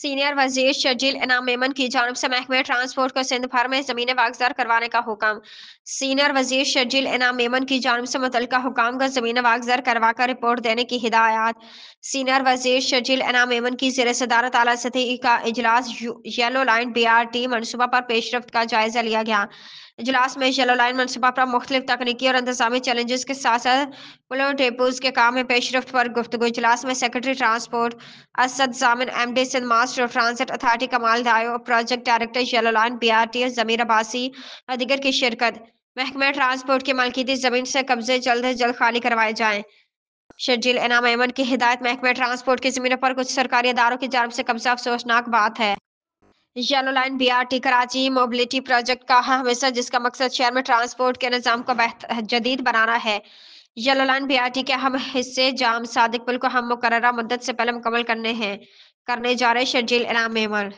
Senior वजीर शर्जील इनाम मेमन की जानिब से महकमे ट्रांसपोर्ट को सिंध भर में जमीनें वागजार करवाने का हुक्म। सीनियर वजीर शर्जील इनाम मेमन की जानिब से मुतल्लिका हुकाम को जमीनें वागजार करवा कर रिपोर्ट देने की हिदायत। सीनियर वजीर शर्जील इनाम मेमन की ज़ेर सदारत आला सतही का इजलास येलो लाइन BRT मनसूबा पर पेशरफ्त का जायजा लिया गया। इजलास में येलो लाइन मनसूबा पर मुख्तलिफ तकनीकी और इंतजामी चैलेंजेस के साथ साथ पुलों टेपूज के काम में पेशरफ्त पर गुफ्तगू। इजलास में secretary transport Asad Jamin MD Sindh master of transit authority Kamal Dayo project director yellow line BRT Zameer Abbasi और दीगर की शिरकत। महकमे ट्रांसपोर्ट की मलकीती जमीन से कब्जे जल्द से जल्द खाली करवाए जाएं। शर्जील इनाम अहमद की हिदायत। महकमे ट्रांसपोर्ट की जमीनों पर कुछ सरकारी इदारों की जानिब से कब्जा अफसोसनाक बात है। Yellow line BRT Karachi mobility project का अहम हिस्सा जिसका मकसद शहर में ट्रांसपोर्ट के निज़ाम को जदीद बनाना है। येलो लाइन BRT के अहम हिस्से जाम सादिक पुल को हम मुकर्ररा मुद्दत से पहले मुकम्मल करने जा रहे शर्जील इनाम मेमन।